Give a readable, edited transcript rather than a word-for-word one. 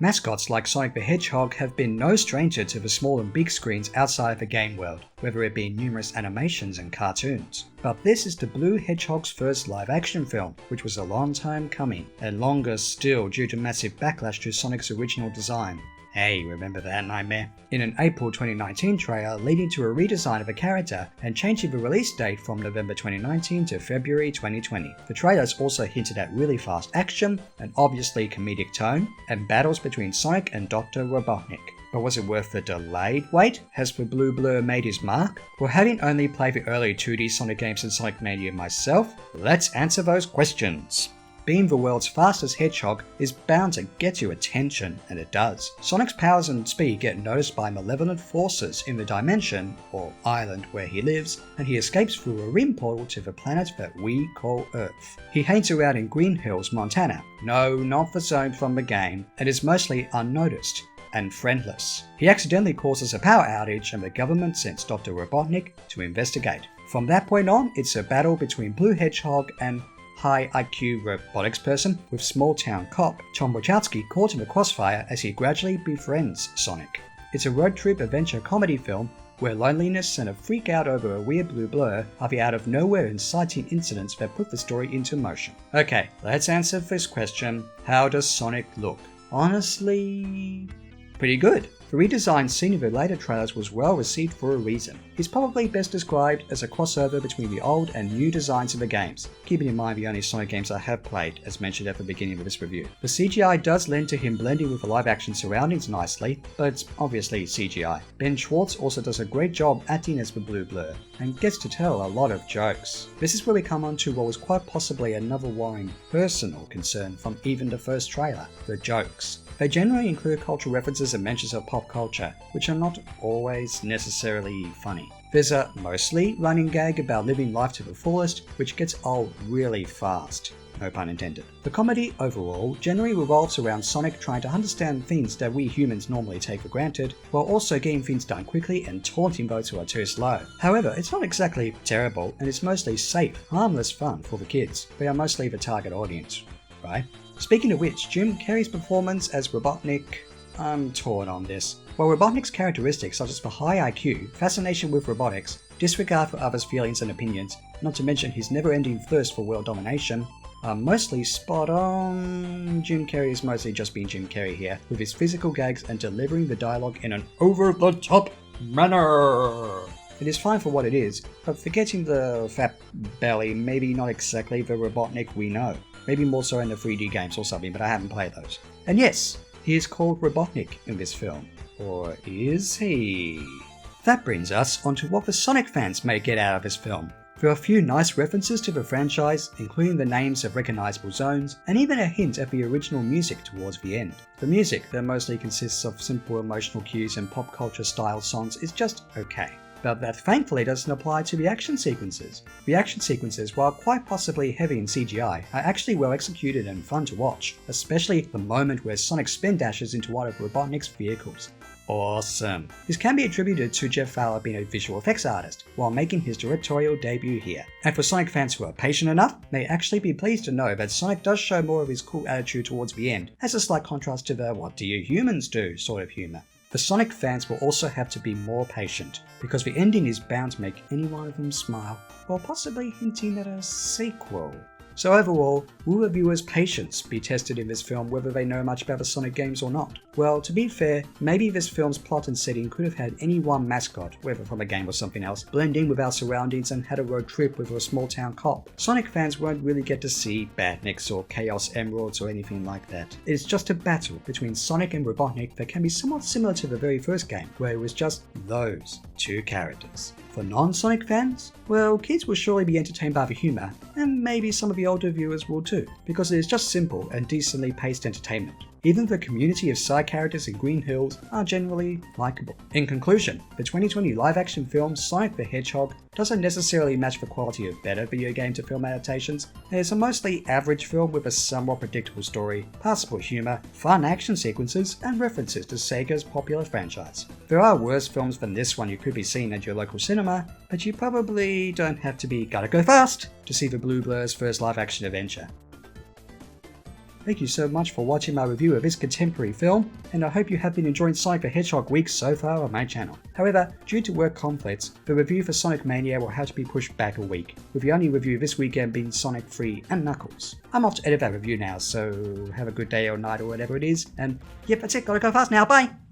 Mascots like Sonic the Hedgehog have been no stranger to the small and big screens outside of the game world, whether it be in numerous animations and cartoons. But this is the Blue Hedgehog's first live-action film, which was a long time coming, and longer still due to massive backlash to Sonic's original design. Hey, remember that nightmare? In an April 2019 trailer leading to a redesign of the character and changing the release date from November 2019 to February 2020. The trailers also hinted at really fast action, an obviously comedic tone, and battles between Sonic and Dr. Robotnik. But was it worth the delayed wait? Has the Blue Blur made his mark? Well, having only played the early 2D Sonic games in Sonic Mania myself, let's answer those questions. Being the world's fastest hedgehog is bound to get your attention, and it does. Sonic's powers and speed get noticed by malevolent forces in the dimension, or island, where he lives, and he escapes through a rim portal to the planet that we call Earth. He hangs around in Green Hills, Montana. No, not the zone from the game, and is mostly unnoticed and friendless. He accidentally causes a power outage and the government sends Dr. Robotnik to investigate. From that point on, it's a battle between Blue Hedgehog and high IQ robotics person with small town cop Tom Wachowski caught in the crossfire as he gradually befriends Sonic. It's a road trip adventure comedy film where loneliness and a freak out over a weird blue blur are the out of nowhere inciting incidents that put the story into motion. Okay, let's answer this question. How does Sonic look? Honestly, pretty good. The redesigned scene of the later trailers was well received for a reason. He's probably best described as a crossover between the old and new designs of the games, keeping in mind the only Sonic games I have played, as mentioned at the beginning of this review. The CGI does lend to him blending with the live action surroundings nicely, but it's obviously CGI. Ben Schwartz also does a great job acting as the Blue Blur, and gets to tell a lot of jokes. This is where we come on to what was quite possibly another worrying personal concern from even the first trailer, the jokes. They generally include cultural references and mentions of pop culture, which are not always necessarily funny. There's a mostly running gag about living life to the fullest, which gets old really fast. No pun intended. The comedy overall generally revolves around Sonic trying to understand things that we humans normally take for granted, while also getting things done quickly and taunting those who are too slow. However, it's not exactly terrible, and it's mostly safe, harmless fun for the kids. They are mostly the target audience, right? Speaking of which, Jim Carrey's performance as Robotnik, I'm torn on this. While Robotnik's characteristics such as the high IQ, fascination with robotics, disregard for others' feelings and opinions, not to mention his never-ending thirst for world domination, are mostly spot on, Jim Carrey is mostly just being Jim Carrey here, with his physical gags and delivering the dialogue in an over-the-top manner. It is fine for what it is, but forgetting the fat belly, maybe not exactly the Robotnik we know. Maybe more so in the 3D games or something, but I haven't played those. And yes, he is called Robotnik in this film. Or is he? That brings us onto what the Sonic fans may get out of this film. There are a few nice references to the franchise, including the names of recognizable zones, and even a hint at the original music towards the end. The music, that mostly consists of simple emotional cues and pop culture style songs, is just okay. But that thankfully doesn't apply to the action sequences. The action sequences, while quite possibly heavy in CGI, are actually well executed and fun to watch, especially the moment where Sonic spin dashes into one of Robotnik's vehicles. Awesome. This can be attributed to Jeff Fowler being a visual effects artist, while making his directorial debut here. And for Sonic fans who are patient enough, may actually be pleased to know that Sonic does show more of his cool attitude towards the end, as a slight contrast to the what do you humans do sort of humour. The Sonic fans will also have to be more patient, because the ending is bound to make any one of them smile, while possibly hinting at a sequel. So overall, will the viewers' patience be tested in this film whether they know much about the Sonic games or not? Well, to be fair, maybe this film's plot and setting could have had any one mascot, whether from a game or something else, blend in with our surroundings and had a road trip with a small town cop. Sonic fans won't really get to see Badniks or Chaos Emeralds or anything like that. It's just a battle between Sonic and Robotnik that can be somewhat similar to the very first game, where it was just those two characters. For non-Sonic fans, well, kids will surely be entertained by the humour, and maybe some of the older viewers will too, because it is just simple and decently paced entertainment. Even the community of side characters in Green Hills are generally likeable. In conclusion, the 2020 live-action film Sonic the Hedgehog doesn't necessarily match the quality of better video game to film adaptations. It's a mostly average film with a somewhat predictable story, passable humour, fun action sequences, and references to Sega's popular franchise. There are worse films than this one you could be seeing at your local cinema, but you probably don't have to be gotta go fast to see the Blue Blur's first live-action adventure. Thank you so much for watching my review of this contemporary film, and I hope you have been enjoying Sonic the Hedgehog week so far on my channel. However, due to work conflicts, the review for Sonic Mania will have to be pushed back a week, with the only review this weekend being Sonic 3 and Knuckles. I'm off to edit that review now, so have a good day or night or whatever it is, and yep, that's it, gotta go fast now, bye!